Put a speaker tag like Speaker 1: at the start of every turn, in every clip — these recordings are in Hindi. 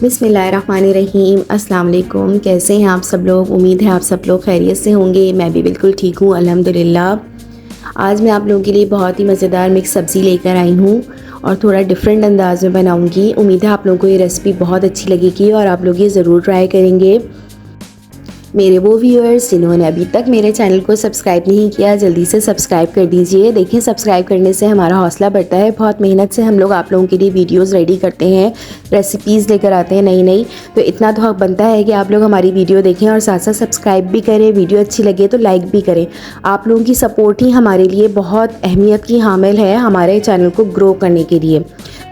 Speaker 1: बिस्मिल्लाहिर्रहमानिर्रहीम। अस्सलाम वालेकुम। कैसे हैं आप सब लोग? उम्मीद है आप सब लोग खैरियत से होंगे। मैं भी बिल्कुल ठीक हूँ अल्हम्दुलिल्लाह। आज मैं आप लोगों के लिए बहुत ही मज़ेदार मिक्स सब्ज़ी लेकर आई हूँ और थोड़ा डिफरेंट अंदाज़ में बनाऊँगी। उम्मीद है आप लोगों को ये रेसिपी बहुत अच्छी लगेगी और आप लोग ये ज़रूर ट्राई करेंगे। मेरे वो व्यूअर्स जिन्होंने अभी तक मेरे चैनल को सब्सक्राइब नहीं किया, जल्दी से सब्सक्राइब कर दीजिए। देखिए, सब्सक्राइब करने से हमारा हौसला बढ़ता है। बहुत मेहनत से हम लोग आप लोगों के लिए वीडियोस रेडी करते हैं, रेसिपीज़ लेकर आते हैं नई नई। तो इतना तो हक बनता है कि आप लोग हमारी वीडियो देखें और साथ साथ सब्सक्राइब भी करें। वीडियो अच्छी लगे तो लाइक भी करें। आप लोगों की सपोर्ट ही हमारे लिए बहुत अहमियत की हामिल है हमारे चैनल को ग्रो करने के लिए।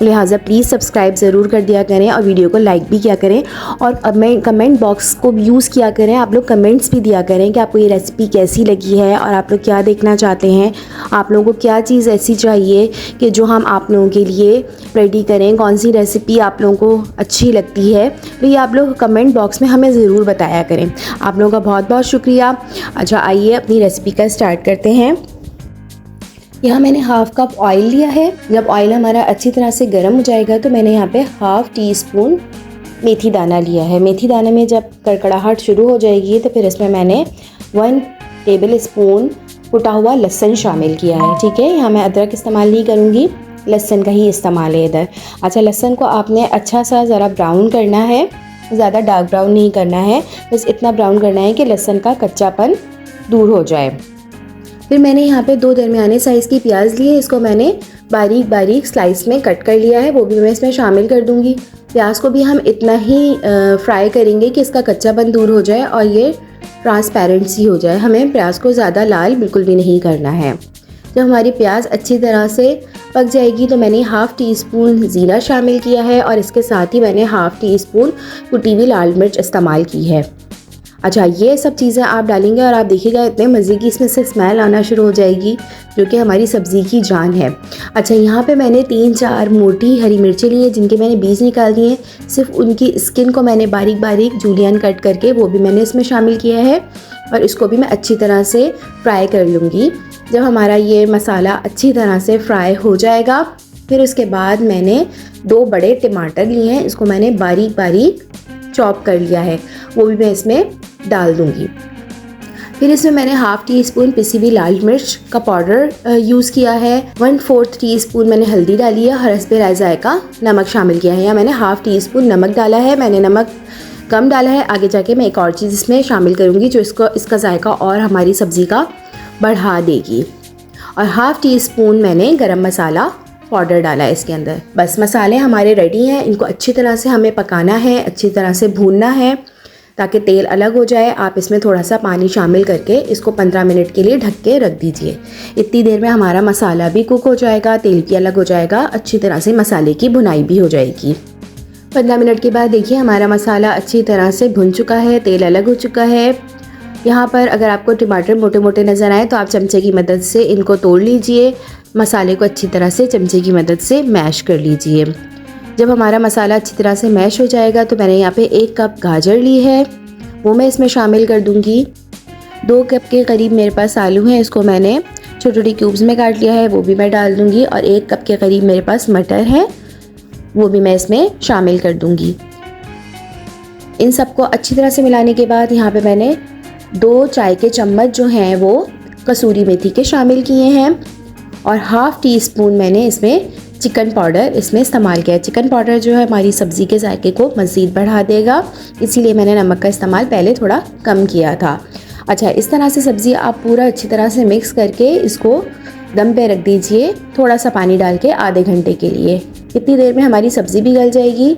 Speaker 1: लिहाजा प्लीज़ सब्सक्राइब ज़रूर कर दिया करें और वीडियो को लाइक भी किया करें और कमेंट बॉक्स को यूज़ किया करें। आप लोग कमेंट्स भी दिया करें कि आपको ये रेसिपी कैसी लगी है और आप लोग क्या देखना चाहते हैं। आप लोगों को क्या चीज़ ऐसी चाहिए कि जो हम आप लोगों के लिए रेडी करें, कौन सी रेसिपी आप लोगों को अच्छी लगती है, तो ये आप लोग कमेंट बॉक्स में हमें ज़रूर बताया करें। आप लोगों का बहुत बहुत शुक्रिया। अच्छा, आइए अपनी रेसिपी का स्टार्ट करते हैं। यहाँ मैंने हाफ़ कप ऑयल लिया है। जब ऑयल हमारा अच्छी तरह से गर्म हो जाएगा तो मैंने यहाँ पे हाफ़ टी स्पून मेथी दाना लिया है। मेथी दाने में जब कड़कड़ाहट शुरू हो जाएगी तो फिर इसमें मैंने 1 टेबल स्पून कुटा हुआ लहसुन शामिल किया है। ठीक है, यहाँ मैं अदरक इस्तेमाल नहीं करूँगी, लहसुन का ही इस्तेमाल है इधर। अच्छा, लहसुन को आपने अच्छा सा ज़रा ब्राउन करना है, ज़्यादा डार्क ब्राउन नहीं करना है, बस इतना ब्राउन करना है कि लहसुन का कच्चापन दूर हो जाए। फिर मैंने यहाँ पे 2 दरमियाने साइज़ की प्याज लिए, इसको मैंने बारीक बारीक स्लाइस में कट कर लिया है, वो भी मैं इसमें शामिल कर दूँगी। प्याज को भी हम इतना ही फ्राई करेंगे कि इसका कच्चापन दूर हो जाए और ये ट्रांसपेरेंट सी हो जाए। हमें प्याज को ज़्यादा लाल बिल्कुल भी नहीं करना है। जब हमारी प्याज अच्छी तरह से पक जाएगी तो मैंने हाफ़ टी स्पून ज़ीरा शामिल किया है और इसके साथ ही मैंने हाफ़ टी स्पून कुटी हुई लाल मिर्च इस्तेमाल की है। अच्छा, ये सब चीज़ें आप डालेंगे और आप देखिएगा इतने मज़े की इसमें से स्मेल आना शुरू हो जाएगी, जो कि हमारी सब्ज़ी की जान है। अच्छा, यहाँ पे मैंने 3-4 मोटी हरी मिर्चें ली हैं जिनके मैंने बीज निकाल दिए हैं। सिर्फ उनकी स्किन को मैंने बारीक बारीक जूलियन कट करके वो भी मैंने इसमें शामिल किया है और इसको भी मैं अच्छी तरह से फ्राई कर लूँगी। जब हमारा ये मसाला अच्छी तरह से फ्राई हो जाएगा फिर उसके बाद मैंने 2 बड़े टमाटर लिए हैं, इसको मैंने बारीक बारीक चॉप कर लिया है, वो भी मैं इसमें डाल दूंगी। फिर इसमें मैंने हाफ़ टी स्पून पिसी हुई लाल मिर्च का पाउडर यूज़ किया है। 1/4 टीस्पून मैंने हल्दी डाली है। हर हस्बे जायका नमक शामिल किया है, या मैंने हाफ़ टी स्पून नमक डाला है। मैंने नमक कम डाला है, आगे जाके मैं एक और चीज़ इसमें शामिल करूँगी जो इसका जायका और हमारी सब्ज़ी का बढ़ा देगी। और हाफ़ टी स्पून मैंने गरम मसाला पाउडर डाला है इसके अंदर। बस मसाले हमारे रेडी हैं। इनको अच्छी तरह से हमें पकाना है, अच्छी तरह से भूनना है ताकि तेल अलग हो जाए। आप इसमें थोड़ा सा पानी शामिल करके इसको 15 मिनट के लिए ढक के रख दीजिए। इतनी देर में हमारा मसाला भी कुक हो जाएगा, तेल भी अलग हो जाएगा, अच्छी तरह से मसाले की भुनाई भी हो जाएगी। 15 मिनट के बाद देखिए हमारा मसाला अच्छी तरह से भुन चुका है, तेल अलग हो चुका है। यहाँ पर अगर आपको टमाटर मोटे मोटे नज़र आए तो आप चमचे की मदद से इनको तोड़ लीजिए। मसाले को अच्छी तरह से चमचे की मदद से मैश कर लीजिए। जब हमारा मसाला अच्छी तरह से मैश हो जाएगा तो मैंने यहाँ पे 1 कप गाजर ली है, वो मैं इसमें शामिल कर दूँगी। 2 कप के करीब मेरे पास आलू हैं, इसको मैंने छोटी छोटी क्यूब्स में काट लिया है, वो भी मैं डाल दूँगी। और 1 कप के करीब मेरे पास मटर है, वो भी मैं इसमें शामिल कर दूँगी। इन सबको अच्छी तरह से मिलाने के बाद यहाँ पे मैंने 2 चाय के चम्मच जो हैं वो कसूरी मेथी के शामिल किए हैं और हाफ़ टी स्पून मैंने इसमें चिकन पाउडर इसमें इस्तेमाल किया है। चिकन पाउडर जो है हमारी सब्ज़ी के जायके को मज़ीद बढ़ा देगा, इसीलिए मैंने नमक का इस्तेमाल पहले थोड़ा कम किया था। अच्छा, इस तरह से सब्ज़ी आप पूरा अच्छी तरह से मिक्स करके इसको दम पे रख दीजिए, थोड़ा सा पानी डाल के आधे घंटे के लिए। इतनी देर में हमारी सब्ज़ी भी गल जाएगी,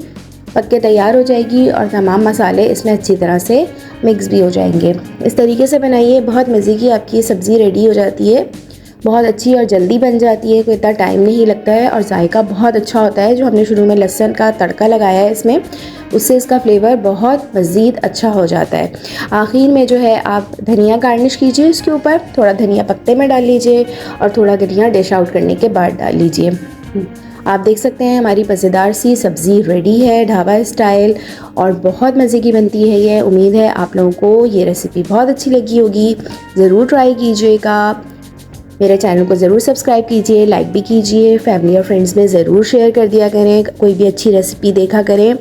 Speaker 1: पक के तैयार हो जाएगी और तमाम मसाले इसमें अच्छी तरह से मिक्स भी हो जाएंगे। इस तरीके से बनाइए, बहुत मज़े की आपकी सब्ज़ी रेडी हो जाती है। बहुत अच्छी और जल्दी बन जाती है, कोई इतना टाइम नहीं लगता है और जायका बहुत अच्छा होता है। जो हमने शुरू में लहसुन का तड़का लगाया है इसमें, उससे इसका फ्लेवर बहुत मज़ीद अच्छा हो जाता है। आखिर में जो है आप धनिया गार्निश कीजिए, उसके ऊपर थोड़ा धनिया पत्ते में डाल लीजिए और थोड़ा धनिया डिश आउट करने के बाद डाल लीजिए। आप देख सकते हैं हमारी मज़ेदार सी सब्ज़ी रेडी है ढाबा स्टाइल और बहुत मज़े की बनती है ये। उम्मीद है आप लोगों को ये रेसिपी बहुत अच्छी लगी होगी, ज़रूर ट्राई कीजिएगा। मेरे चैनल को ज़रूर सब्सक्राइब कीजिए, लाइक भी कीजिए, फैमिली और फ्रेंड्स में ज़रूर शेयर कर दिया करें। कोई भी अच्छी रेसिपी देखा करें।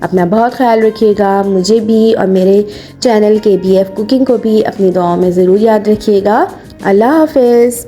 Speaker 1: अपना बहुत ख्याल रखिएगा। मुझे भी और मेरे चैनल KBF कुकिंग को भी अपनी दुआओं में ज़रूर याद रखिएगा। अल्लाह हाफ़िज़।